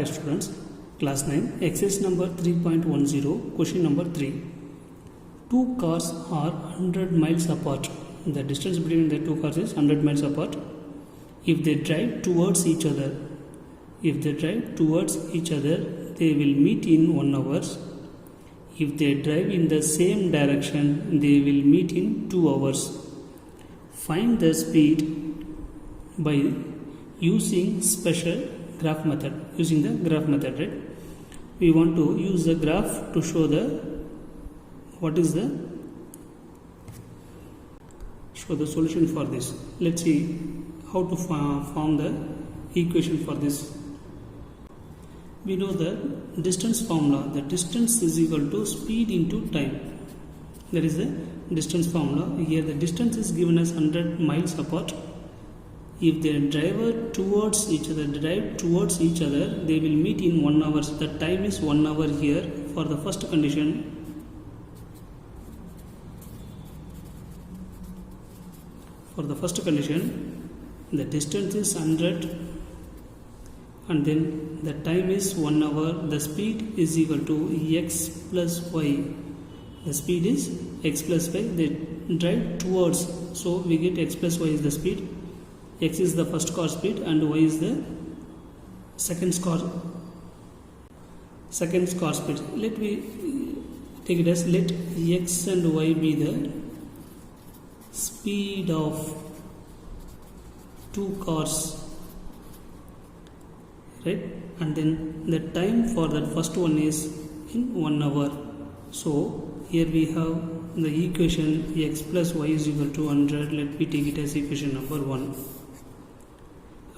Hi students, class 9, exercise number 3.10, question number 3. Two cars are 100 miles apart. The distance between the two cars is 100 miles apart. If they drive towards each other, they will meet in 1 hour. If they drive in the same direction, they will meet in 2 hours. Find the speed by using special graph method. Using the graph method, right? We want to use the graph to show the solution for this. Let's see how to form the equation for this. We know the distance formula. The distance is equal to speed into time. That is the distance formula. Here the distance is given as 100 miles apart. If they drive towards each other, they will meet in 1 hour. The time is 1 hour here for the first condition. For the first condition, the distance is 100 and then the time is 1 hour. The speed is equal to x plus y. The speed is x plus y. They drive towards, so we get x plus y is the speed. X is the first car speed and y is the second car speed. Let me take it as, let x and y be the speed of two cars, right? And then the time for that first one is in 1 hour. So here we have the equation x plus y is equal to 100. Let me take it as equation number 1.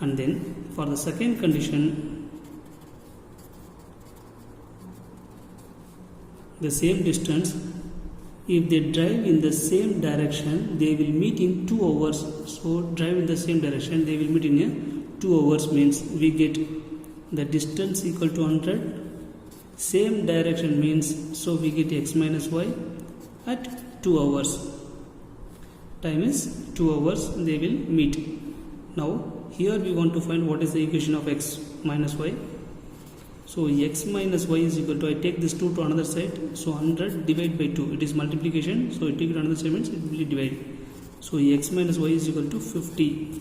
And then for the second condition, the same distance, if they drive in the same direction, they will meet in 2 hours. So drive in the same direction, they will meet in 2 hours, means we get the distance equal to 100. Same direction means, so we get x minus y at 2 hours. Time is 2 hours, they will meet. Now here we want to find what is the equation of x minus y. So x minus y is equal to, I take this 2 to another side, so 100 divided by 2, it is multiplication, so it take it to another side means it will be divided. So x minus y is equal to 50.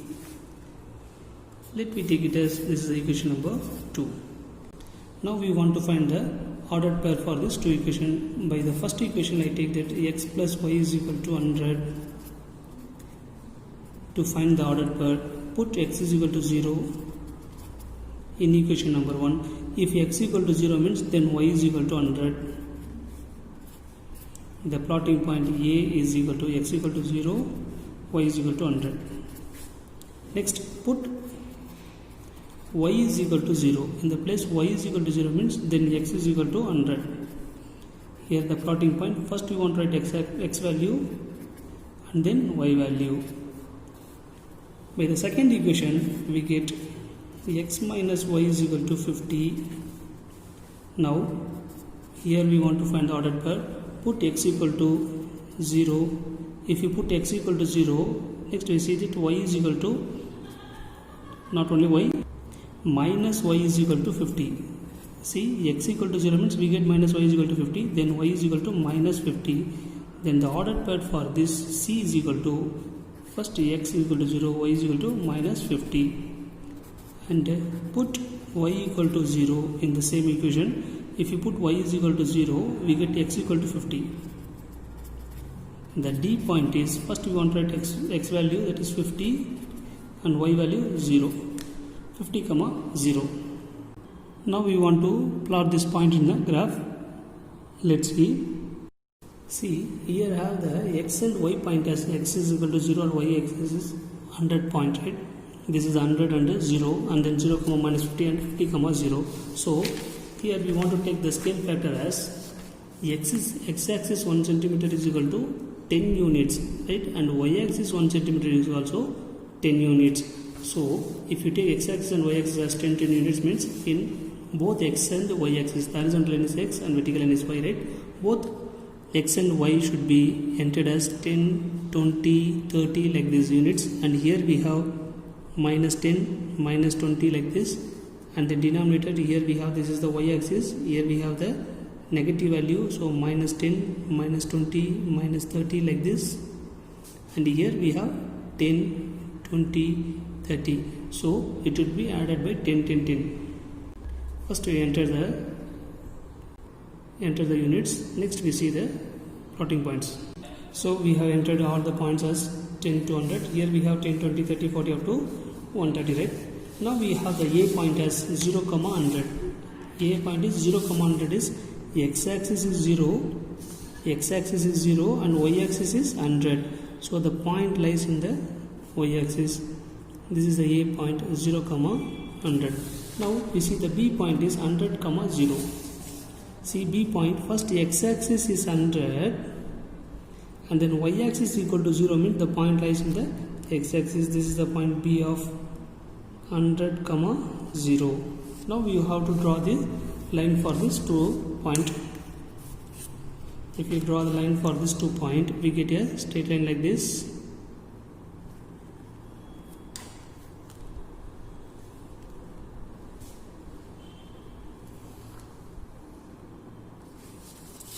Let me take it as, this is the equation number 2. Now we want to find the ordered pair for this two equation. By the first equation I take that x plus y is equal to 100. To find the ordered pair, put x is equal to 0 in equation number 1. If x equal to 0 means then y is equal to 100. The plotting point A is equal to x equal to 0, y is equal to 100. Next, put y is equal to 0. In the place y is equal to 0 means then x is equal to 100. Here the plotting point, first we want to write x value and then y value. By the second equation we get x minus y is equal to 50. Now here we want to find the ordered pair. Put x equal to 0. If you put x equal to 0, next we see that y is equal to, not only y, minus y is equal to 50. See, x equal to 0 means we get minus y is equal to 50, then y is equal to minus 50. Then the ordered pair for this c is equal to, first x is equal to 0, y is equal to minus 50. And put y equal to 0 in the same equation. If you put y is equal to 0, we get x equal to 50. The D point is, first we want to write x value, that is 50, and y value 0. 50, 0. Now we want to plot this point in the graph. Let's see. See, here I have the x and y point as x is equal to 0 and y axis is 100 point, right? This is 100 and 0, and then 0, minus 50 and 50, 0. So here we want to take the scale factor as x axis 1 centimeter is equal to 10 units, right? And y axis 1 centimeter is also 10 units. So if you take x axis and y axis as 10 units means in both x and y axis, the horizontal line is x and vertical line is y, right? Both x and y should be entered as 10, 20, 30 like these units, and here we have minus 10, minus 20 like this, and the denominator here we have, this is the y-axis, here we have the negative value, so minus 10, minus 20, minus 30 like this, and here we have 10, 20, 30, so it would be added by 10, 10, 10. First we enter the units, next we see the plotting points. So we have entered all the points as 10 to 100, here we have 10, 20, 30, 40 up to 130, right? Now we have the A point as 0, 100. A point is 0, 100 is x-axis is 0, x-axis is 0 and y-axis is 100. So the point lies in the y-axis. This is the A point 0, 100. Now we see the B point is 100, 0. See B point, first x-axis is 100 and then y-axis equal to 0 means the point lies in the x-axis. This is the point B of 100, 0. Now we have to draw the line for this 2 point. If you draw the line for this 2 point, we get a straight line like this.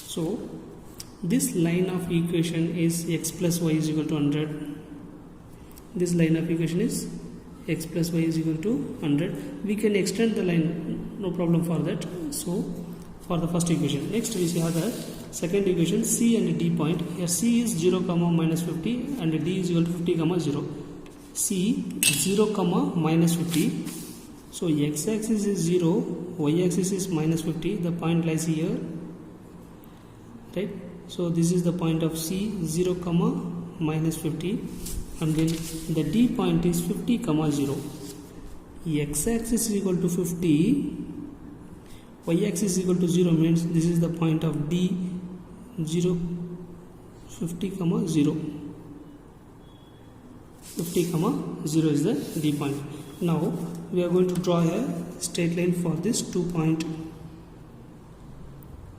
So this line of equation is x plus y is equal to 100. This line of equation is x plus y is equal to 100. We can extend the line, no problem for that. So for the first equation, next we see how the second equation, C and D point. Here C is 0, minus 50 and D is equal to 50, 0. C 0, minus 50. So x-axis is 0, y-axis is minus 50. The point lies here, right? So this is the point of C, 0, minus 50, and then the D point is 50, 0. X-axis is equal to 50, y-axis is equal to 0 means this is the point of D, 0, 50, 0. 50, 0 is the D point. Now we are going to draw a straight line for this 2 point.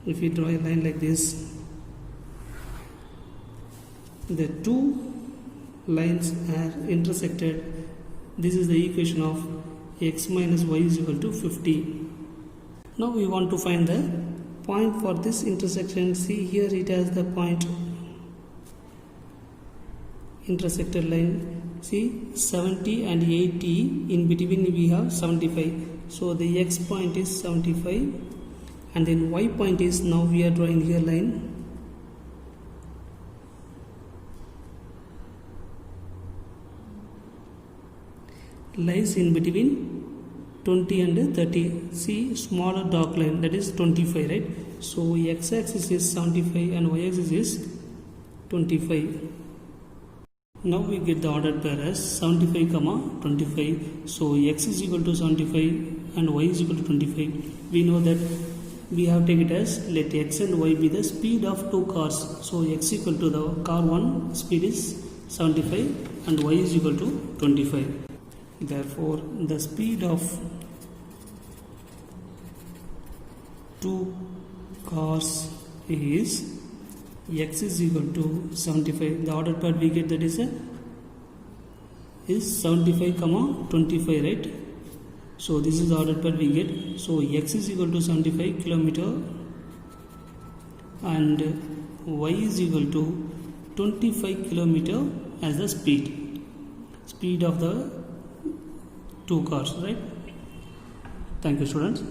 If we draw a line like this, the two lines are intersected. This is the equation of x minus y is equal to 50. Now we want to find the point for this intersection. See here it has the point intersected line. See 70 and 80, in between we have 75. So the x point is 75 and then y point is, now we are drawing here line. Lies in between 20 and 30. See smaller dark line, that is 25, right? So x-axis is 75 and y-axis is 25. Now we get the ordered pair as 75, 25. So x is equal to 75 and y is equal to 25. We know that we have taken it as, let x and y be the speed of two cars. So x equal to the car 1 speed is 75 and y is equal to 25. Therefore, the speed of two cars is x is equal to 75. The ordered pair we get, that is 75, 25, right? So this is the ordered pair we get. So x is equal to 75 kilometer and y is equal to 25 kilometer as the speed of the two cars, right? Thank you, students.